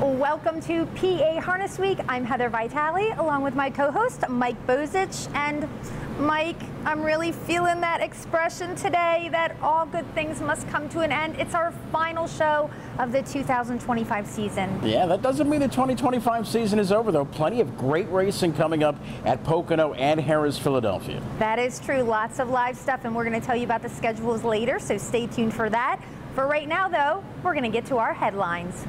Welcome to PA Harness Week. I'm Heather Vitale, along with my co-host, Mike Bozich. And Mike, I'm really feeling that expression today that all good things must come to an end. It's our final show of the 2025 season. Yeah, that doesn't mean the 2025 season is over, though. Plenty of great racing coming up at Pocono and Harrah's, Philadelphia. That is true. Lots of live stuff, and we're going to tell you about the schedules later, so stay tuned for that. For right now, though, we're going to get to our headlines.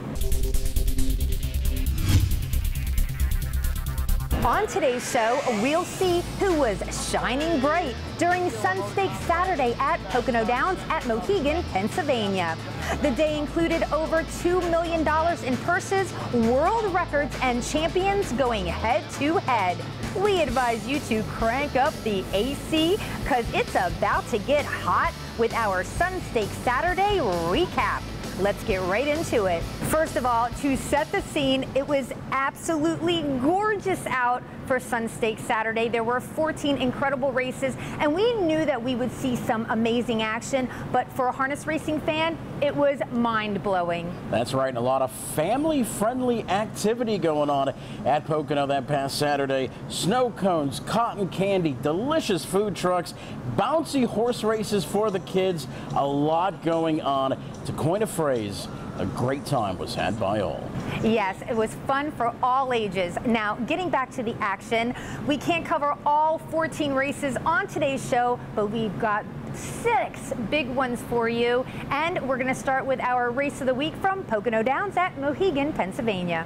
On today's show, we'll see who was shining bright during Sun Stakes Saturday at Pocono Downs at Mohegan, Pennsylvania. The day included over $2 million in purses, world records, and champions going head-to-head. We advise you to crank up the AC because it's about to get hot with our Sun Stakes Saturday recap. Let's get right into it. First of all, to set the scene, it was absolutely gorgeous out for Sun Stakes Saturday. There were 14 incredible races, and we knew that we would see some amazing action, but for a harness racing fan, it was mind-blowing. That's right, and a lot of family-friendly activity going on at Pocono that past Saturday. Snow cones, cotton candy, delicious food trucks, bouncy horse races for the kids, a lot going on. To coin a phrase, a great time was had by all. Yes, it was fun for all ages. Now, getting back to the action, we can't cover all 14 races on today's show, but we've got 6 big ones for you. And we're going to start with our race of the week from Pocono Downs at Mohegan, Pennsylvania.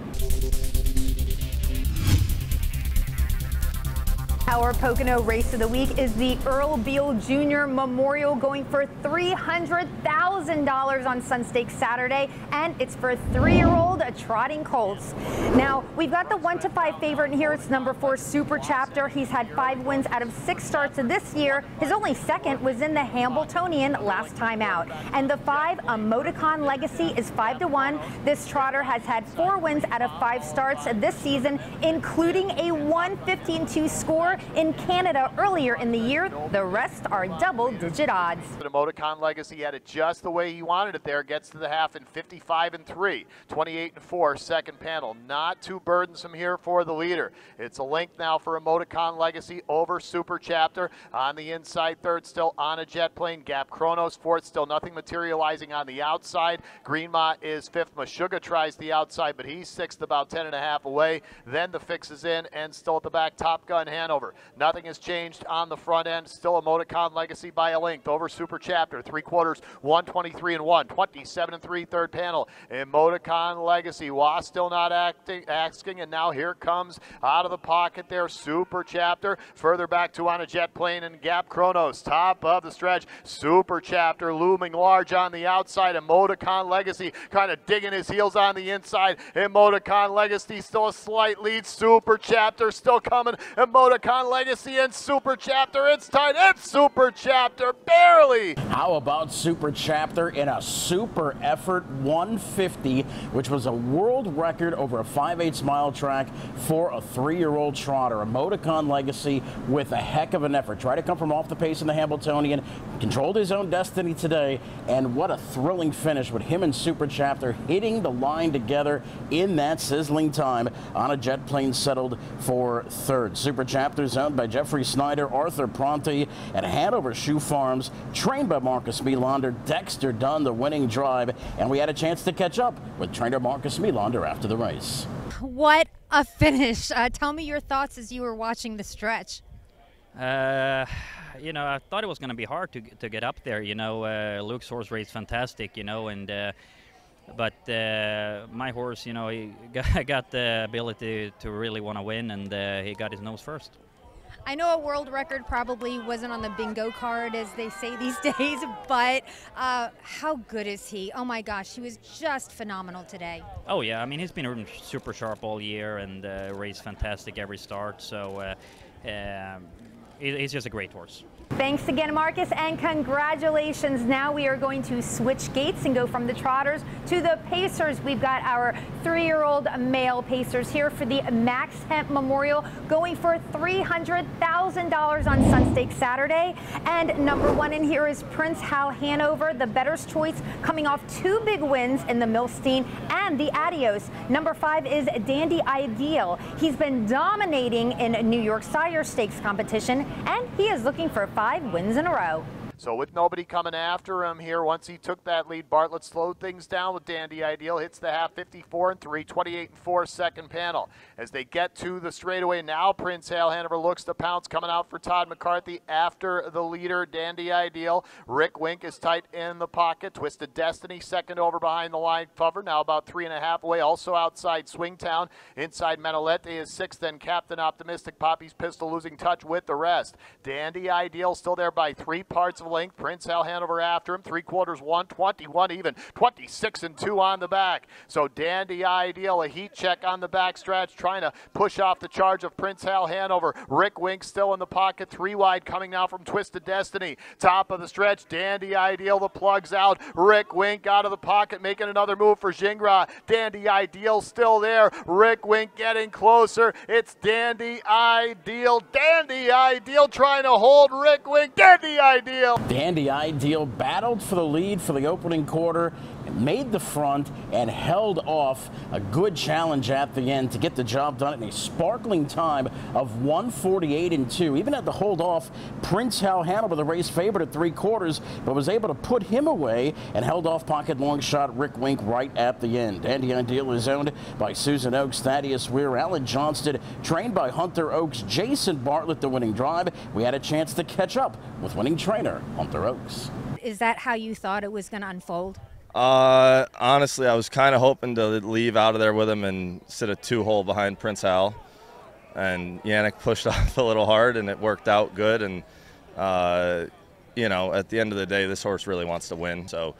Our Pocono race of the week is the Earl Beal Jr. Memorial, going for $300,000 on Sun Stakes Saturday, and it's for 3-year-old trotting colts. Now, we've got the 1 to 5 favorite in here. It's number 4, Super Chapter. He's had 5 wins out of 6 starts this year. His only second was in the Hambletonian last time out. And the 5, Emoticon Legacy, is 5 to 1. This trotter has had 4 wins out of 5 starts this season, including a 115-2 score in Canada earlier in the year. The rest are double-digit odds. The Emoticon Legacy had it just the way he wanted it there. Gets to the half in 55-3, 28-4, second panel. Not too burdensome here for the leader. It's a link now for Emoticon Legacy over Super Chapter. On the inside third, still on a jet plane. Gap Chronos fourth, still nothing materializing on the outside. Greenmont is fifth. Meshuggah tries the outside, but he's sixth, about 10.5 away. Then the fix is in, and still at the back, Top Gun Hanover. Nothing has changed on the front end. Still Emoticon Legacy by a length over Super Chapter. 3/4, 123-1, 27-3, third panel. Emoticon Legacy. Was still not asking, and now here comes out of the pocket there Super Chapter. Further back to on a jet plane and Gap Chronos. Top of the stretch. Super Chapter looming large on the outside. Emoticon Legacy kind of digging his heels on the inside. Emoticon Legacy still a slight lead. Super Chapter still coming. Emoticon Legacy and Super Chapter. It's tight. It's Super Chapter barely. How about Super Chapter in a super effort 150, which was a world record over a 5/8 mile track for a 3-year-old trotter. Emoticon Legacy with a heck of an effort. Tried to come from off the pace in the Hambletonian, controlled his own destiny today, and what a thrilling finish with him and Super Chapter hitting the line together in that sizzling time. On a jet plane settled for third. Super Chapter is owned by Jeffrey Snyder, Arthur Pronte at Hanover Shoe Farms, trained by Marcus Melander. Dexter Dunn, the winning drive, and we had a chance to catch up with trainer Marcus Melander after the race. What a finish. Tell me your thoughts as you were watching the stretch. You know, I thought it was going to be hard to get up there. You know, Luke's horse raced fantastic, you know, and but my horse, you know, he got the ability to really want to win, and he got his nose first. I know a world record probably wasn't on the bingo card, as they say these days, but how good is he? Oh my gosh, he was just phenomenal today. Oh yeah, I mean, he's been super sharp all year and raced fantastic every start. So he's just a great horse. Thanks again, Marcus, and congratulations. Now we are going to switch gates and go from the trotters to the pacers. We've got our 3-year-old male pacers here for the Max Hemp Memorial, going for $300,000 on Sun Stakes Saturday. And number 1 in here is Prince Hal Hanover, the bettor's choice, coming off 2 big wins in the Milstein and the Adios. Number 5 is Dandy Ideal. He's been dominating in New York Sire Stakes competition, and he is looking for 5 wins in a row. So with nobody coming after him here, once he took that lead, Bartlett slowed things down with Dandy Ideal. Hits the half 54-3, 28-4 second panel. As they get to the straightaway now, Prince Hal Hanover looks to pounce, coming out for Todd McCarthy after the leader, Dandy Ideal. Rick Wink is tight in the pocket. Twisted Destiny second over behind the line cover, now about 3.5 away. Also outside Swingtown. Inside Menolete is 6th, then Captain Optimistic. Poppy's Pistol losing touch with the rest. Dandy Ideal still there by 3 parts of length. Prince Hal Hanover after him. 3/4 1, 21 even, 26-2 on the back. So Dandy Ideal, a heat check on the back stretch, trying to push off the charge of Prince Hal Hanover. Rick Wink still in the pocket, 3 wide coming now from Twisted Destiny. Top of the stretch, Dandy Ideal, the plugs out. Rick Wink out of the pocket, making another move for Gingras. Dandy Ideal still there. Rick Wink getting closer. It's Dandy Ideal. Dandy Ideal trying to hold Rick Wink. Dandy Ideal. Dandy Ideal battled for the lead for the opening quarter, made the front, and held off a good challenge at the end to get the job done in a sparkling time of 1:48-2. Even had to hold off Prince Hal Hanover, the race favorite at 3/4, but was able to put him away and held off pocket long shot Rick Wink right at the end. Dandy Ideal is owned by Susan Oakes, Thaddeus Weir, Alan Johnston, trained by Hunter Oakes, Jason Bartlett, the winning drive. We had a chance to catch up with winning trainer Hunter Oakes. Is that how you thought it was going to unfold? Honestly, I was kind of hoping to leave out of there with him and sit a 2-hole behind Prince Hal. And Yannick pushed off a little hard, and it worked out good. And, you know, at the end of the day, this horse really wants to win. So,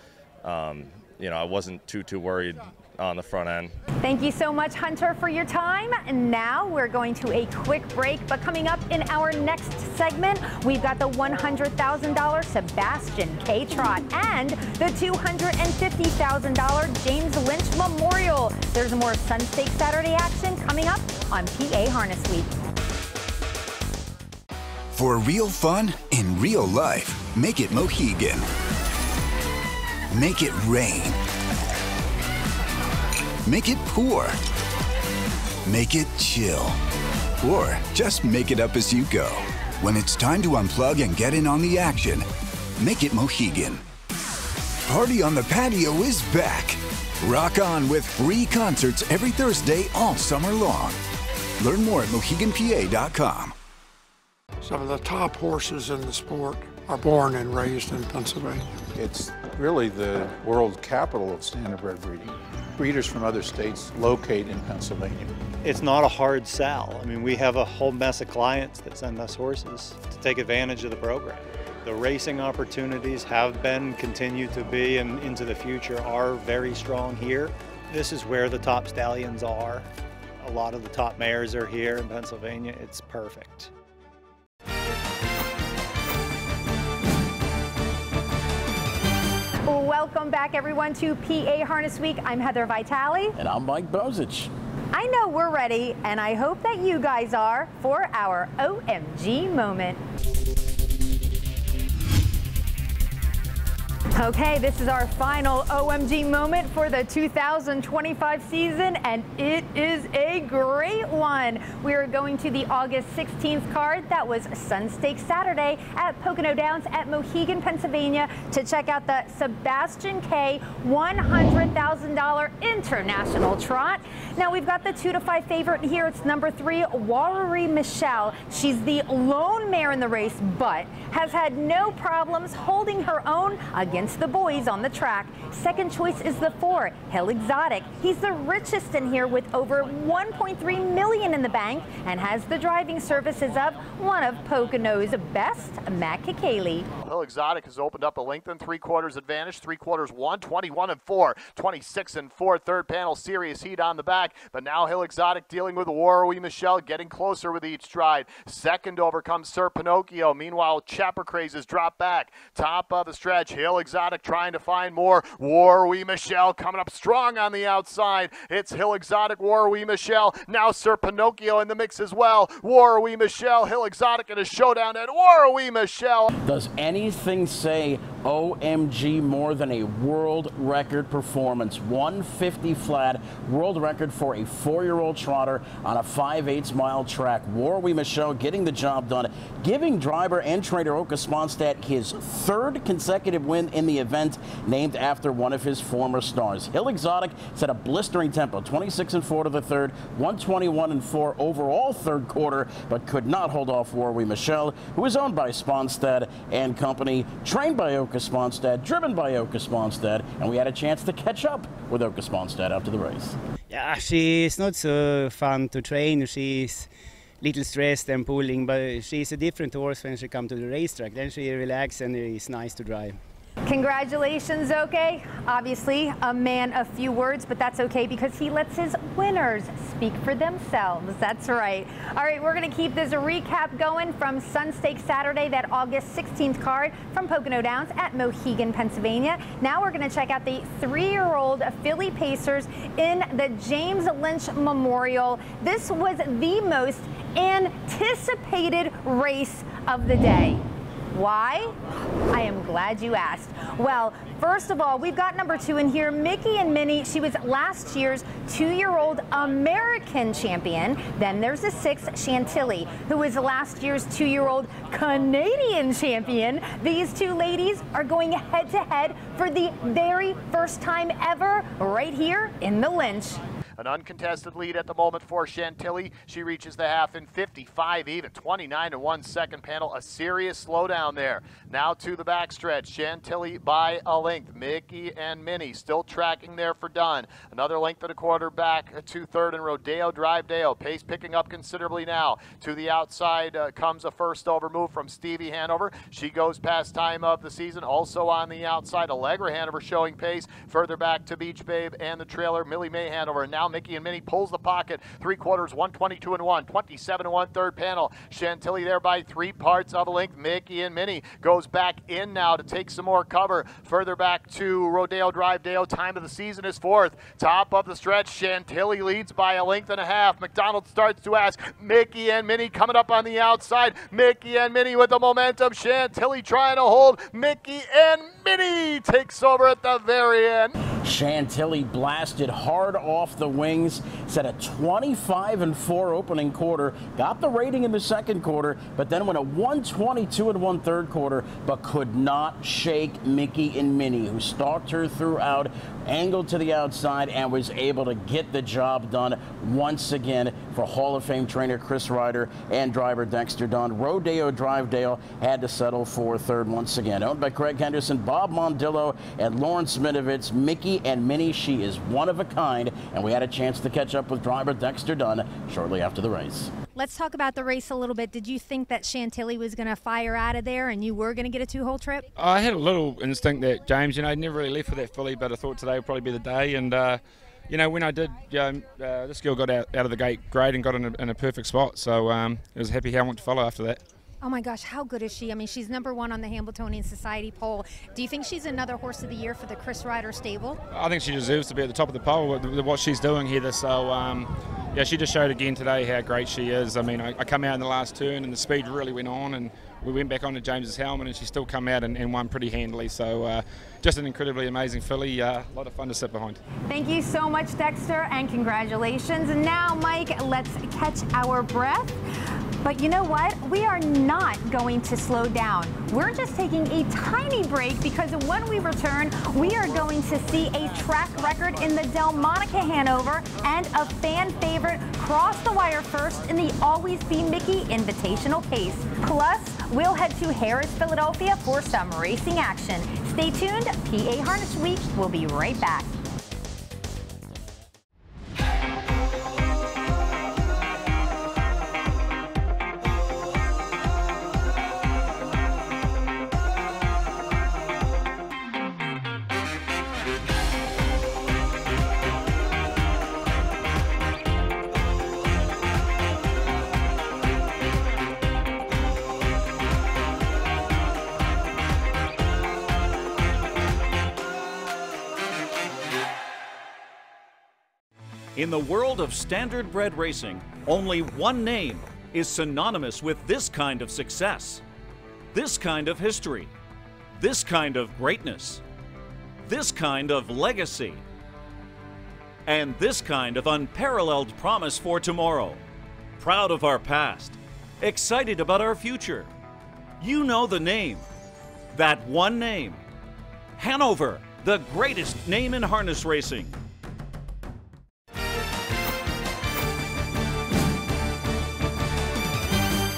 you know, I wasn't too worried on the front end. Thank you so much, Hunter, for your time. And now we're going to a quick break, but coming up in our next segment, we've got the $100,000 Sebastian K. Trot and the $250,000 James Lynch Memorial. There's more Sun Stakes Saturday action coming up on PA Harness Week. For real fun in real life, make it Mohegan. Make it rain. Make it pour. Make it chill. Or just make it up as you go. When it's time to unplug and get in on the action, make it Mohegan. Party on the Patio is back. Rock on with free concerts every Thursday all summer long. Learn more at MoheganPA.com. Some of the top horses in the sport are born and raised in Pennsylvania. It's really the world capital of standardbred breeding. Breeders from other states locate in Pennsylvania. It's not a hard sell. I mean, we have a whole mess of clients that send us horses to take advantage of the program. The racing opportunities have been, continue to be, and into the future are very strong here. This is where the top stallions are. A lot of the top mares are here in Pennsylvania. It's perfect. Welcome back, everyone, to PA Harness Week. I'm Heather Vitale. And I'm Mike Bozich. I know we're ready, and I hope that you guys are, for our OMG moment. Okay, this is our final OMG moment for the 2025 season, and it is a great one. We are going to the August 16th card. That was Sun Stakes Saturday at Pocono Downs at Mohegan, Pennsylvania, to check out the Sebastian K. $100,000 International Trot. Now, we've got the 2-5 favorite here. It's number 3, Warri Michelle. She's the lone mare in the race, but has had no problems holding her own against the boys on the track. Second choice is the 4, Hill Exotic. He's the richest in here with over $1.3 million in the bank and has the driving services of one of Pocono's best, Matt Kakaley. Hill Exotic has opened up a length and 3/4 advantage. 3/4 1, 21-4, 26-4. Third panel, serious heat on the back. back, but now Hill Exotic dealing with War We Michelle, getting closer with each stride. Second over comes Sir Pinocchio. Meanwhile, Chapper Craze has dropped back. Top of the stretch, Hill Exotic trying to find more. War We Michelle coming up strong on the outside. It's Hill Exotic, War We Michelle. Now Sir Pinocchio in the mix as well. War We Michelle, Hill Exotic in a showdown, and War We Michelle. Does anything say OMG more than a world record performance? 150 flat, world record for a 4-year-old trotter on a 5/8 mile track. War We Michelle getting the job done, giving driver and trainer Åke Sponstedt his 3rd consecutive win in the event, named after one of his former stars. Hill Exotic set a blistering tempo, 26-4 to the 3rd, 121-4 overall 3rd quarter, but could not hold off War We Michelle, who is owned by Sponstedt and Company, trained by Åke Sponstedt, driven by Åke Sponstedt, and we had a chance to catch up with Åke Sponstedt after the race. Yeah, she's not so fun to train. She's little stressed and pulling, but she's a different horse when she comes to the racetrack. Then she relaxes and it's nice to drive. Congratulations, Åke. Obviously, a man of few words, but that's okay because he lets his winners speak for themselves. That's right. All right, we're going to keep this recap going from Sun Stakes Saturday, that August 16th card from Pocono Downs at Mohegan, Pennsylvania. Now we're going to check out the 3-year-old filly pacers in the James Lynch Memorial. This was the most anticipated race of the day. Why? I am glad you asked. Well, first of all, we've got number 2 in here, Mickey and Minnie. She was last year's 2-year-old American champion. Then there's the 6th, Chantilly, who was last year's 2-year-old Canadian champion. These two ladies are going head-to-head for the very first time ever right here in the Lynch. An uncontested lead at the moment for Chantilly. She reaches the half in 55 even, 29-1 second panel. A serious slowdown there. Now to the backstretch. Chantilly by a length. Mickey and Minnie still tracking there for Dunn. Another length and a quarter back to 3rd and Rodeo Drive Dale. Pace picking up considerably now. To the outside comes a first over move from Stevie Hanover. She goes past time of the season. Also on the outside, Allegra Hanover showing pace. Further back to Beach Babe and the trailer, Millie May Hanover. Now Mickey and Minnie pulls the pocket. 3/4, 122-1, 27-1 third panel. Chantilly there by 3 parts of a length. Mickey and Minnie goes back in now to take some more cover. Further back to Rodeo Drive Dale. Time of the season is 4th. Top of the stretch, Chantilly leads by a length and a half. McDonald starts to ask. Mickey and Minnie coming up on the outside. Mickey and Minnie with the momentum. Chantilly trying to hold. Mickey and Minnie takes over at the very end. Chantilly blasted hard off the wings, set a 25-4 opening quarter, got the rating in the 2nd quarter, but then went a 122-1 3rd quarter, but could not shake Mickey and Minnie, who stalked her throughout, angled to the outside, and was able to get the job done once again for Hall of Fame trainer Chris Ryder and driver Dexter Dunn. Rodeo Drive Dale had to settle for 3rd once again. Owned by Craig Henderson, Bob Mondillo, and Lawrence Minovitz. Mickey and Minnie, she is one of a kind, and we had a chance to catch up with driver Dexter Dunn shortly after the race. Let's talk about the race a little bit. Did you think that Chantilly was going to fire out of there and you were going to get a 2-hole trip? I had a little instinct that James, never really left for that filly, but I thought today would probably be the day. And, when I did, this girl got out of the gate great and got in a perfect spot. So I was happy how I went to follow after that. Oh my gosh, how good is she? I mean, she's #1 on the Hambletonian Society poll. Do you think she's another horse of the year for the Chris Ryder stable? I think she deserves to be at the top of the poll with what she's doing here. So, yeah, she just showed again today how great she is. I mean, I come out in the last turn and the speed really went on, and we went back onto James's helmet and she still come out and won pretty handily. So just an incredibly amazing filly. A lot of fun to sit behind. Thank you so much, Dexter, and congratulations. And now, Mike, let's catch our breath. But you know what? We are not going to slow down. We're just taking a tiny break because when we return, we are going to see a track record in the Delmonica Hanover and a fan favorite cross the wire first in the Always Be Mickey Invitational Pace. Plus, we'll head to Harris, Philadelphia for some racing action. Stay tuned. PA Harness Week will be right back. In the world of standardbred racing, only one name is synonymous with this kind of success, this kind of history, this kind of greatness, this kind of legacy, and this kind of unparalleled promise for tomorrow. Proud of our past, excited about our future. You know the name, that one name. Hanover, the greatest name in harness racing.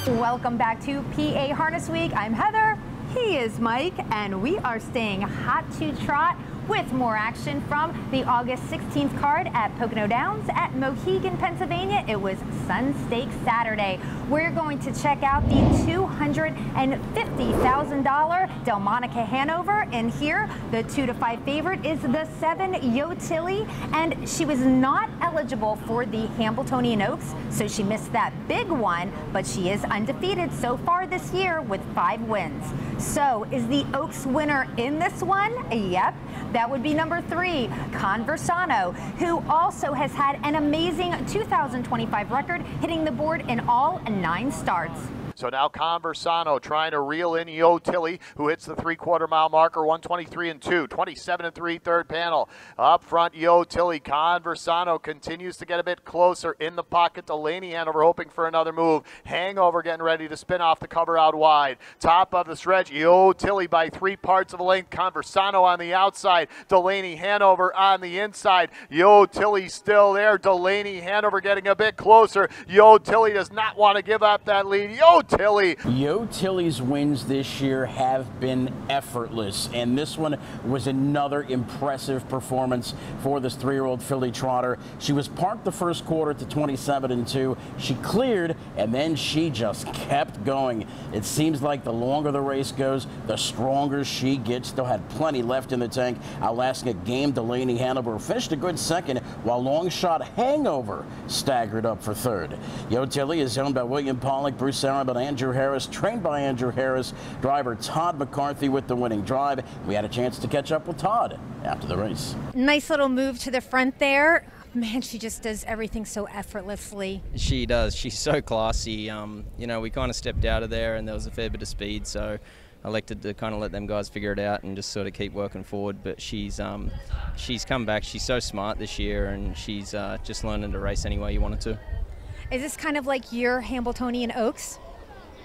Welcome back to PA Harness Week. I'm Heather, he is Mike, and we are staying hot to trot with more action from the August 16th card at Pocono Downs at Mohegan, Pennsylvania. It was Sun Stakes Saturday. We're going to check out the $250,000 Delmonica Hanover, and here the 2-5 favorite is the 7 Yo Tilly, and she was not eligible for the Hambletonian Oaks, so she missed that big one, but she is undefeated so far this year with 5 wins. So is the Oaks winner in this one? Yep. That would be number 3, Conversano, who also has had an amazing 2025 record, hitting the board in all 9 starts. So now Conversano trying to reel in Yo Tilly, who hits the 3/4 mile marker, 1:23.2, 27.3 third panel. Up front, Yo Tilly. Conversano continues to get a bit closer in the pocket. Delaney Hanover hoping for another move. Hangover getting ready to spin off the cover out wide. Top of the stretch, Yo Tilly by 3 parts of a length. Conversano on the outside. Delaney Hanover on the inside. Yo Tilly still there. Delaney Hanover getting a bit closer. Yo Tilly does not want to give up that lead. Yo Tilly. Yo Tilly's wins this year have been effortless, and this one was another impressive performance for this 3-year-old filly trotter. She was parked the first quarter to 27.2. She cleared, and then she just kept going. It seems like the longer the race goes, the stronger she gets. Still had plenty left in the tank, outlasting a game Delaney Hanover finished a good second, while long shot Hangover staggered up for third. Yo Tilly is owned by William Pollock, Bruce Arab, and Andrew Harris, trained by Andrew Harris. Driver Todd McCarthy with the winning drive. We had a chance to catch up with Todd after the race. Nice little move to the front there. Man, she just does everything so effortlessly. She does. She's so classy. You know, we kind of stepped out of there and there was a fair bit of speed, so I elected to kind of let them guys figure it out and just sort of keep working forward. But she's come back. She's so smart this year, and she's just learning to race any way you wanted to. Is this kind of like your Hambletonian Oaks?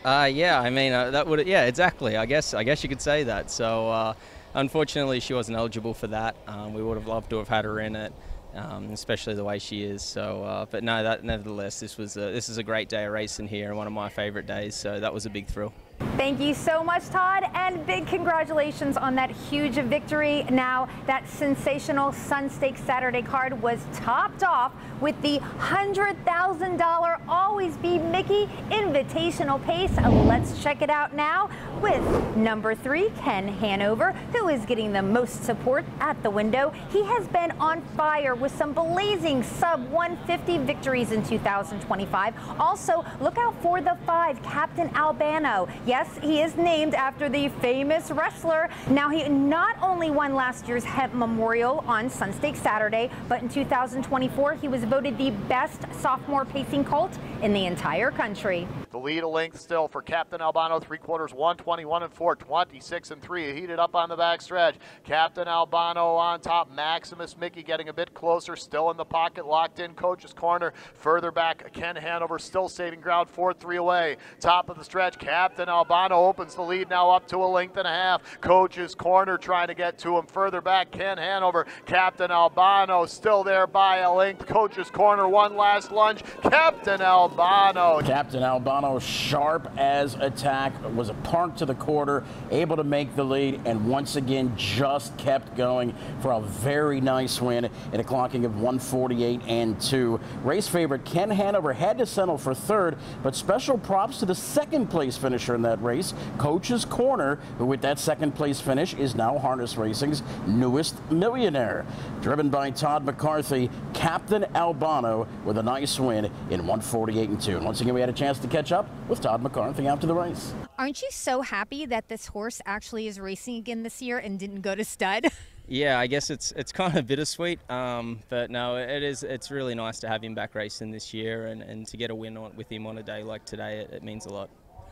Yeah, I mean, that would, yeah, exactly. I guess you could say that. So unfortunately, she wasn't eligible for that. We would have loved to have had her in it, especially the way she is. So, but no, nevertheless, this is a great day of racing here, and one of my favorite days. So that was a big thrill. Thank you so much, Todd, and big congratulations on that huge victory. Now, that sensational Sun Stakes Saturday card was topped off with the $100,000 Always Be Mickey Invitational Pace. Let's check it out now with number 3, Ken Hanover, who is getting the most support at the window. He has been on fire with some blazing sub-150 victories in 2025. Also, look out for the 5, Captain Albano. Yes, he is named after the famous wrestler. Now, he not only won last year's Hemp Memorial on Sun Stakes Saturday, but in 2024, he was voted the best sophomore pacing colt in the entire country. The lead a length still for Captain Albano, 3/4, 1:21.4, 26.3. Heated up on the backstretch. Captain Albano on top. Maximus Mickey getting a bit closer, still in the pocket, locked in Coach's Corner. Further back, Ken Hanover still saving ground, 4-3 away. Top of the stretch, Captain Albano opens the lead now up to 1.5 lengths. Coach's Corner trying to get to him. Further back, Ken Hanover. Captain Albano still there by 1 length. Coach's Corner, one last lunge. Captain Albano. Captain Albano, sharp as attack, was a park to the quarter, able to make the lead, and once again just kept going for a very nice win in a clocking of 1:48.2. Race favorite Ken Hanover had to settle for third, but special props to the second place finisher in that race, Coach's Corner, who with that second place finish is now harness racing's newest millionaire. Driven by Todd McCarthy, Captain Albano with a nice win in 1:48.2. And once again, we had a chance to catch up with Todd McCarthy after the race. Aren't you so happy that this horse actually is racing again this year and didn't go to stud? Yeah, I guess it's kind of bittersweet, but no, it's really nice to have him back racing this year, and to get a win with him on a day like today, it means a lot.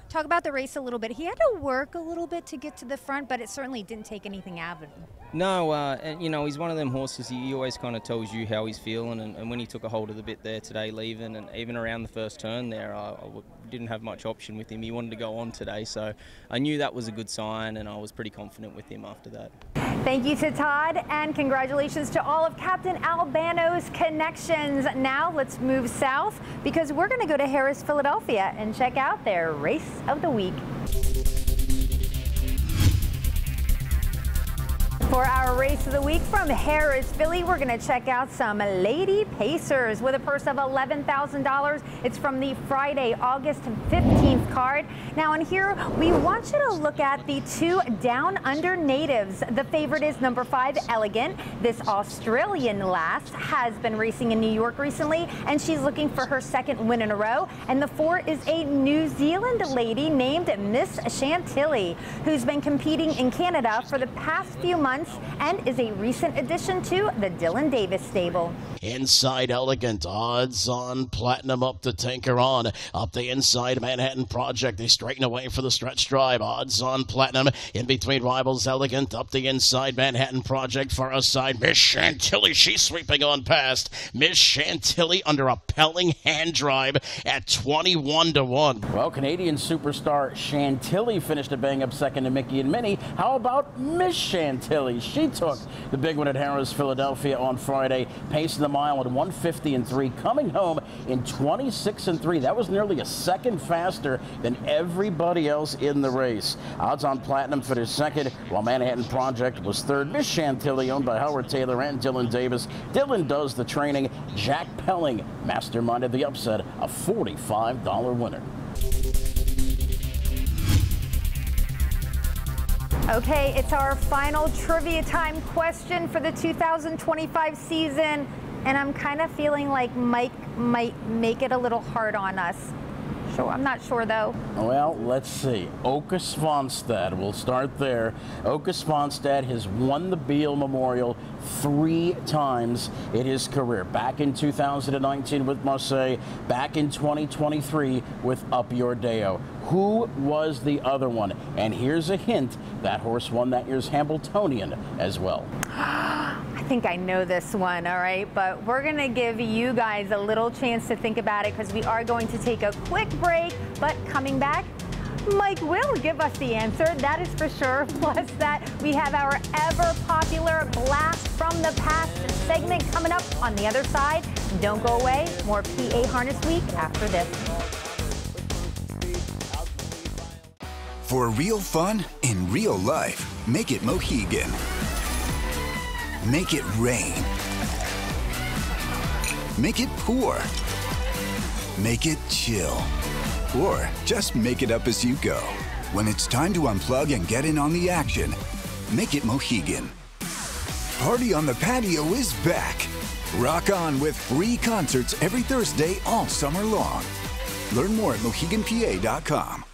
Talk about the race a little bit. He had to work a little bit to get to the front, but it certainly didn't take anything out of him. No, and you know, he's one of them horses, he always kind of tells you how he's feeling, and when he took a hold of the bit there today leaving, and even around the first turn there, I didn't have much option with him. He wanted to go on today, so I knew that was a good sign, and I was pretty confident with him after that. Thank you to Todd, and congratulations to all of Captain Albano's connections. Now let's move south, because we're going to go to Harrah's, Philadelphia, and check out their race of the week. For our race of the week from Harrah's, Philly, we're going to check out some Lady Pacers with a purse of $11,000. It's from the Friday, August 15th card. Now, in here, we want you to look at the 2 Down Under natives. The favorite is number 5, Elegant. This Australian lass has been racing in New York recently, and she's looking for her 2nd win in a row. And the 4 is a New Zealand lady named Miss Chantilly, who's been competing in Canada for the past few months and is a recent addition to the Dylan Davis stable. Inside Elegant, odds on Platinum up to Tinker On. Up the inside Manhattan Project, they straighten away for the stretch drive. Odds on Platinum in between rivals. Elegant up the inside Manhattan Project, far aside Miss Chantilly. She's sweeping on past. Miss Chantilly under a Pelling hand drive at 21-1. Well, Canadian superstar Chantilly finished a bang-up 2nd to Mickey and Minnie. How about Miss Chantilly? She took the big one at Harrah's, Philadelphia on Friday, pacing the mile at 1:50.3, coming home in 26.3. That was nearly a second faster than everybody else in the race. Odds on Platinum finished 2nd, while Manhattan Project was 3rd. Miss Chantilly, owned by Howard Taylor and Dylan Davis. Dylan does the training. Jack Pelling masterminded the upset, a $45 winner. Okay, it's our final trivia time question for the 2025 season, and I'm kind of feeling like Mike might make it a little hard on us. Sure, I'm not sure though. Well, let's see. Åke Svanstad, we'll start there. Åke Svanstad has won the Beal Memorial 3 times in his career. Back in 2019 with Marseille, back in 2023 with Up Your Deo. Who was the other one? And here's a hint, that horse won that year's Hambletonian as well. I think I know this one, all right, but we're going to give you guys a little chance to think about it, because we are going to take a quick break, but coming back, Mike will give us the answer, that is for sure. Plus that, we have our ever popular Blast from the Past segment coming up on the other side. Don't go away, more PA Harness Week after this. For real fun in real life, make it Mohegan. Make it rain. Make it pour. Make it chill. Or just make it up as you go. When it's time to unplug and get in on the action, make it Mohegan. Party on the Patio is back. Rock on with free concerts every Thursday all summer long. Learn more at MoheganPA.com.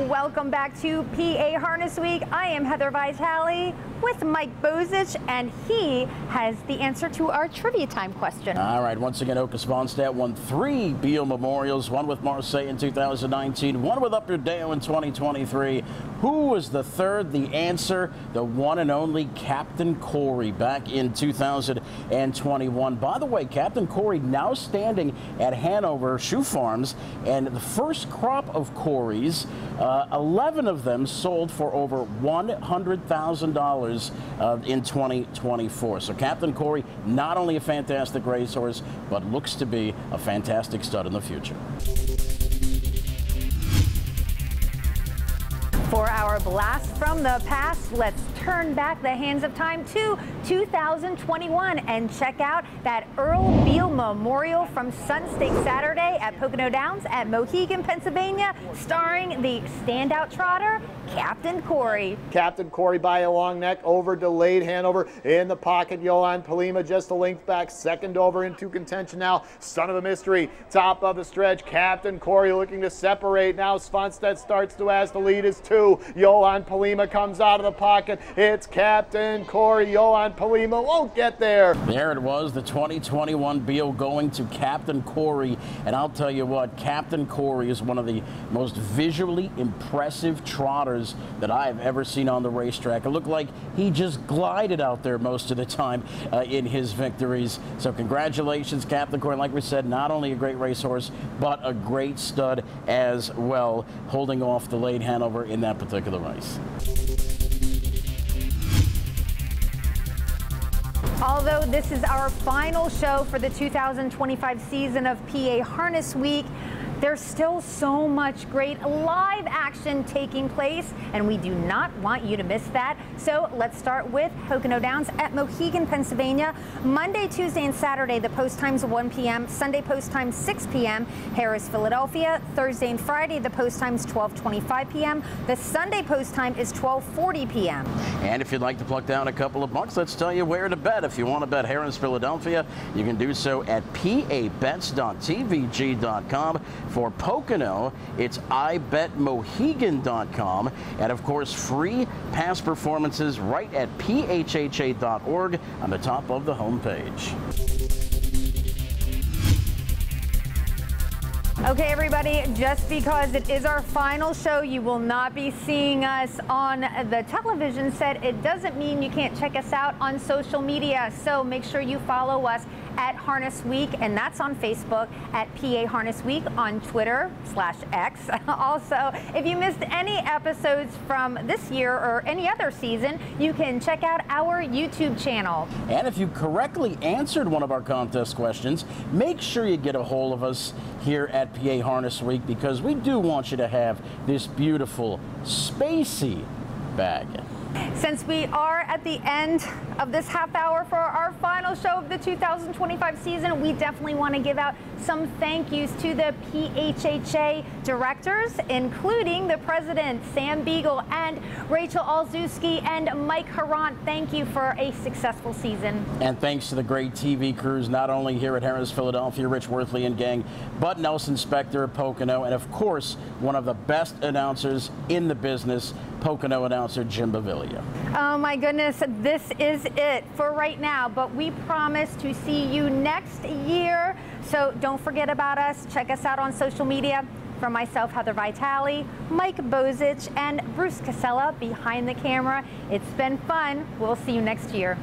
Welcome back to PA Harness Week. I am Heather Vitale with Mike Bozich, and he has the answer to our trivia time question. All right, once again, Åke Svanstad won 3 Beal Memorials, one with Marseille in 2019, one with Up Your Deo in 2023. Who was the 3rd? The answer, the one and only Captain Corey back in 2021. By the way, Captain Corey now standing at Hanover Shoe Farms, and the first crop of Corys, 11 of them sold for over $100,000 in 2024. So Captain Corey, not only a fantastic racehorse, but looks to be a fantastic stud in the future. For our blast from the past, let's turn back the hands of time to 2021 and check out that Earl Beal Memorial from Sun State Saturday at Pocono Downs at Mohegan, Pennsylvania, starring the standout trotter, Captain Corey. Captain Corey by a long neck over delayed Hanover in the pocket. Johan Palima just a length back, second over into contention now. Son of a Mystery, top of the stretch. Captain Corey looking to separate now. Svanstedt starts to as the lead is 2. Johan Palima comes out of the pocket. It's Captain Corey. Johan Palima won't get there. There it was, the 2021 Beal going to Captain Corey. And I'll tell you what, Captain Corey is one of the most visually impressive trotters that I have ever seen on the racetrack. It looked like he just glided out there most of the time in his victories. So congratulations, Captain Corey. Like we said, not only a great racehorse, but a great stud as well, holding off the late Hanover in that particular race. Although this is our final show for the 2025 season of PA Harness Week, there's still so much great live action taking place, and we do not want you to miss that. So let's start with Pocono Downs at Mohegan, Pennsylvania. Monday, Tuesday, and Saturday, the post times 1 p.m. Sunday post time 6 p.m. Harris, Philadelphia. Thursday and Friday, the post times 12:25 p.m. The Sunday post time is 12:40 p.m. And if you'd like to pluck down a couple of bucks, let's tell you where to bet. If you want to bet Harris, Philadelphia, you can do so at pabets.tvg.com. For Pocono, it's ibetmohegan.com, and of course free past performances right at phha.org on the top of the homepage. Okay, everybody, just because it is our final show, you will not be seeing us on the television set. It doesn't mean you can't check us out on social media. So make sure you follow us at Harness Week, and that's on Facebook, at PA Harness Week, on Twitter/X. Also, if you missed any episodes from this year or any other season, you can check out our YouTube channel. And if you correctly answered one of our contest questions, make sure you get a hold of us here at PA Harness Week, because we do want you to have this beautiful, spacey bag. Since we are at the end of this half hour for our final show of the 2025 season, we definitely want to give out some thank yous to the PHHA directors, including the president, Sam Beagle, and Rachel Olszewski and Mike Harant. Thank you for a successful season. And thanks to the great TV crews, not only here at Harris, Philadelphia, Rich Worthley and gang, but Nelson Spector at Pocono, and of course, one of the best announcers in the business, Pocono announcer Jim Baviglia. Oh my goodness, this is it for right now, but we promise to see you next year. So don't forget about us. Check us out on social media. For myself, Heather Vitale, Mike Bozich, and Bruce Casella behind the camera, it's been fun. We'll see you next year.